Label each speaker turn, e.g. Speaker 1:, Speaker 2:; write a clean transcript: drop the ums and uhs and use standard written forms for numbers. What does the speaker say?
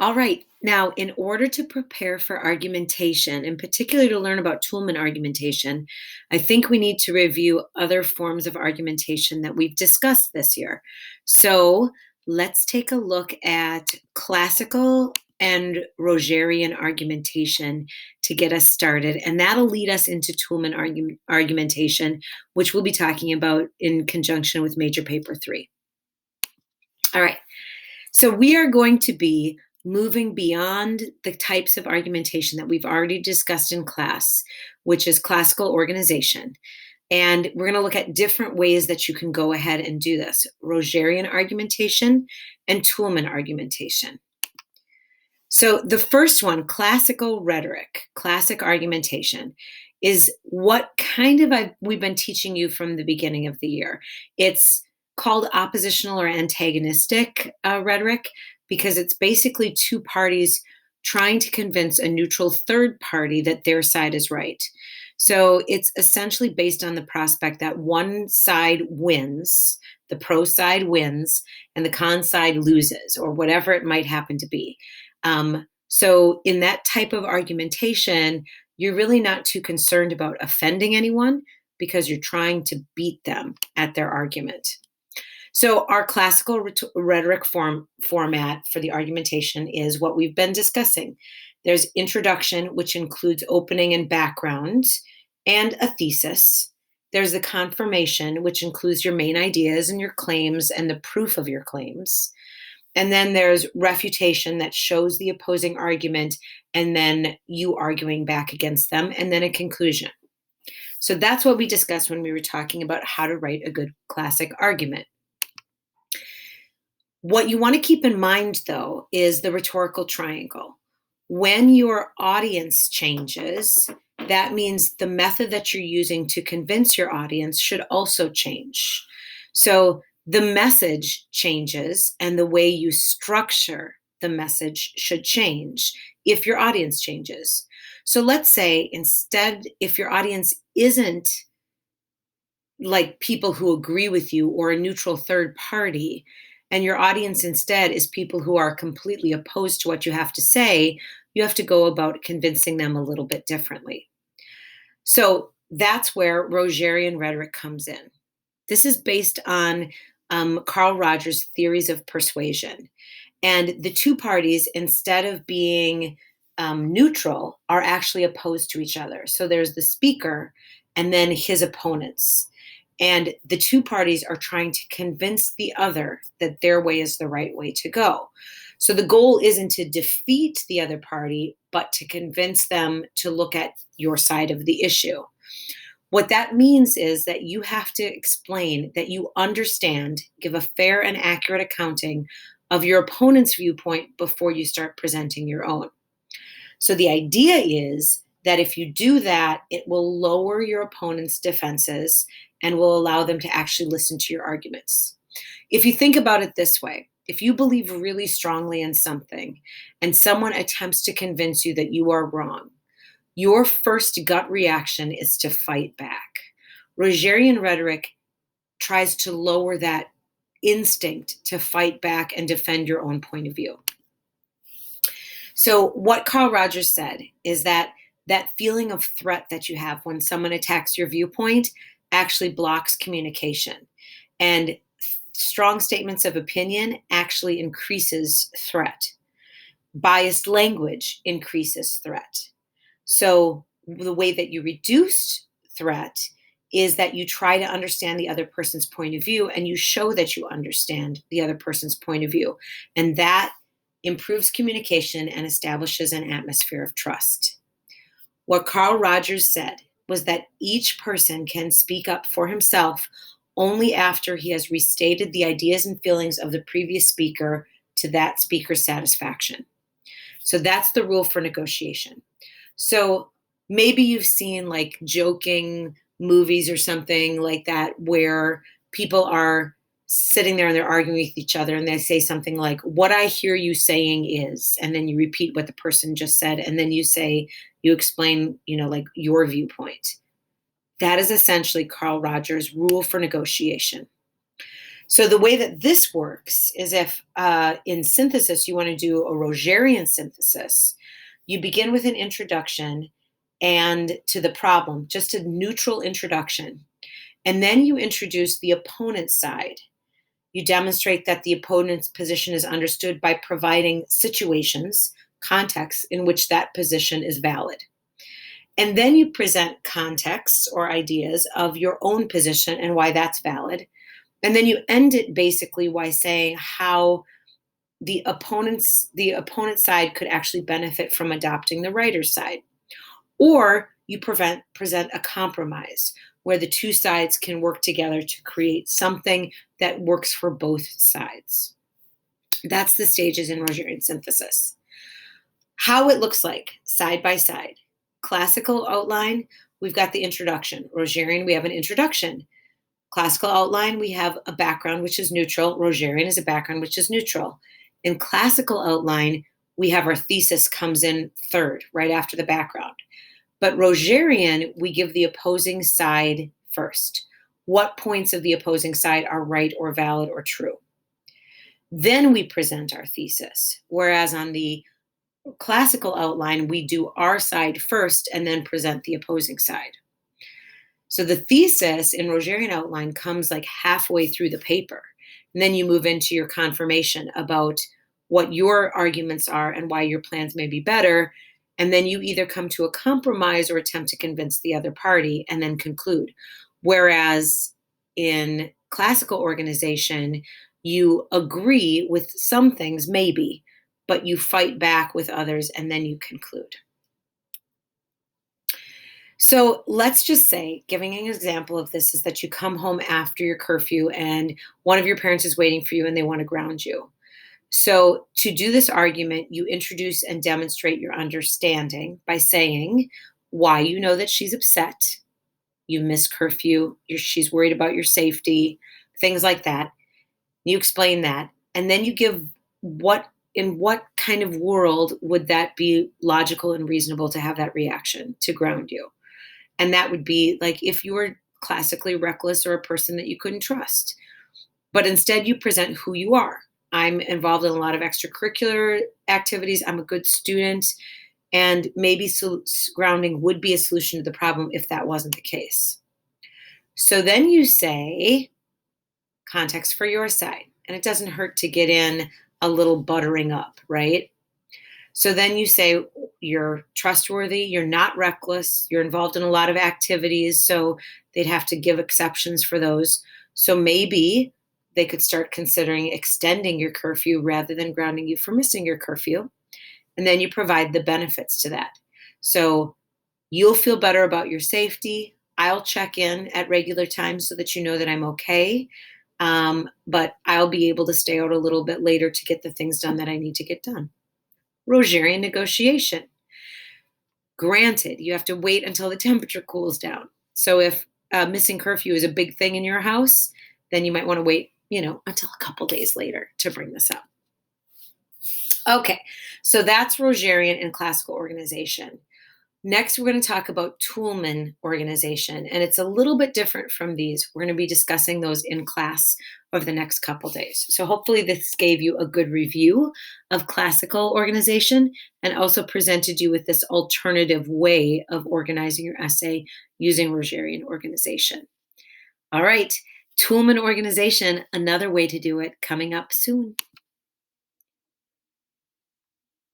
Speaker 1: All right. Now, in order to prepare for argumentation, and particularly to learn about Toolman argumentation, I think we need to review other forms of argumentation that we've discussed this year. So let's take a look at classical and Rogerian argumentation to get us started. And that'll lead us into Toolman argumentation, which we'll be talking about in conjunction with Major Paper 3. All right. So we are going to be moving beyond the types of argumentation that we've already discussed in class, which is classical organization. And we're going to look at different ways that you can go ahead and do this: Rogerian argumentation and Toolman argumentation. So the first one, classical rhetoric, classic argumentation, is what we've been teaching you from the beginning of the year. It's called oppositional or antagonistic rhetoric because it's basically two parties trying to convince a neutral third party that their side is right. So it's essentially based on the prospect that one side wins, the pro side wins, and the con side loses, or whatever it might happen to be. So in that type of argumentation, you're really not too concerned about offending anyone because you're trying to beat them at their argument. So our classical rhetoric format for the argumentation is what we've been discussing. There's introduction, which includes opening and background, and a thesis. There's the confirmation, which includes your main ideas and your claims and the proof of your claims. And then there's refutation that shows the opposing argument and then you arguing back against them, and then a conclusion. So that's what we discussed when we were talking about how to write a good classic argument. What you want to keep in mind, though, is the rhetorical triangle. When your audience changes, that means the method that you're using to convince your audience should also change. So the message changes, and the way you structure the message should change if your audience changes. So let's say instead, if your audience isn't like people who agree with you or a neutral third party, and your audience instead is people who are completely opposed to what you have to say, you have to go about convincing them a little bit differently. So that's where Rogerian rhetoric comes in. This is based on Carl Rogers' theories of persuasion. And the two parties, instead of being neutral, are actually opposed to each other. So there's the speaker and then his opponents. And the two parties are trying to convince the other that their way is the right way to go. So the goal isn't to defeat the other party, but to convince them to look at your side of the issue. What that means is that you have to explain that you understand, give a fair and accurate accounting of your opponent's viewpoint before you start presenting your own. So the idea is that if you do that, it will lower your opponent's defenses and will allow them to actually listen to your arguments. If you think about it this way, if you believe really strongly in something and someone attempts to convince you that you are wrong, your first gut reaction is to fight back. Rogerian rhetoric tries to lower that instinct to fight back and defend your own point of view. So what Carl Rogers said is that feeling of threat that you have when someone attacks your viewpoint actually blocks communication. And strong statements of opinion actually increases threat. Biased language increases threat. So the way that you reduce threat is that you try to understand the other person's point of view and you show that you understand the other person's point of view. And that improves communication and establishes an atmosphere of trust. What Carl Rogers said was that each person can speak up for himself only after he has restated the ideas and feelings of the previous speaker to that speaker's satisfaction. So that's the rule for negotiation. So maybe you've seen like joking movies or something like that where people are sitting there and they're arguing with each other and they say something like, "What I hear you saying is," and then you repeat what the person just said, and then you explain, like your viewpoint. That is essentially Carl Rogers' rule for negotiation. So the way that this works is if in synthesis you want to do a Rogerian synthesis, you begin with an introduction and to the problem, just a neutral introduction. And then you introduce the opponent's side. You demonstrate that the opponent's position is understood by providing situations, contexts in which that position is valid. And then you present contexts or ideas of your own position and why that's valid. And then you end it basically by saying how the opponent's side could actually benefit from adopting the writer's side. Or you present a compromise where the two sides can work together to create something that works for both sides. That's the stages in Rogerian synthesis. How it looks like side by side. Classical outline, we've got the introduction. Rogerian, we have an introduction. Classical outline, we have a background which is neutral. Rogerian is a background which is neutral. In classical outline, we have our thesis comes in third, right after the background. But Rogerian, we give the opposing side first. What points of the opposing side are right or valid or true? Then we present our thesis. Whereas on the classical outline, we do our side first and then present the opposing side. So the thesis in Rogerian outline comes like halfway through the paper. And then you move into your confirmation about what your arguments are and why your plans may be better. And then you either come to a compromise or attempt to convince the other party and then conclude. Whereas in classical organization, you agree with some things, maybe, but you fight back with others and then you conclude. So let's just say, giving an example of this is that you come home after your curfew and one of your parents is waiting for you and they want to ground you. So to do this argument, you introduce and demonstrate your understanding by saying why you know that she's upset, you miss curfew, she's worried about your safety, things like that. You explain that, and then you give in what kind of world would that be logical and reasonable to have that reaction to ground you? And that would be like if you were classically reckless or a person that you couldn't trust. But instead you present who you are. I'm involved in a lot of extracurricular activities. I'm a good student. And maybe grounding would be a solution to the problem if that wasn't the case. So then you say context for your side. And it doesn't hurt to get in a little buttering up, right? So then you say you're trustworthy, you're not reckless, you're involved in a lot of activities, so they'd have to give exceptions for those. So maybe they could start considering extending your curfew rather than grounding you for missing your curfew. And then you provide the benefits to that. So you'll feel better about your safety. I'll check in at regular times so that you know that I'm okay. But I'll be able to stay out a little bit later to get the things done that I need to get done. Rogerian negotiation. Granted, you have to wait until the temperature cools down. So if missing curfew is a big thing in your house, then you might want to wait, until a couple days later to bring this up. Okay, so that's Rogerian and classical organization. Next, we're going to talk about Toulmin organization, and it's a little bit different from these. We're going to be discussing those in class over the next couple days. So hopefully this gave you a good review of classical organization and also presented you with this alternative way of organizing your essay using Rogerian organization. All right, Toulmin organization, another way to do it, coming up soon.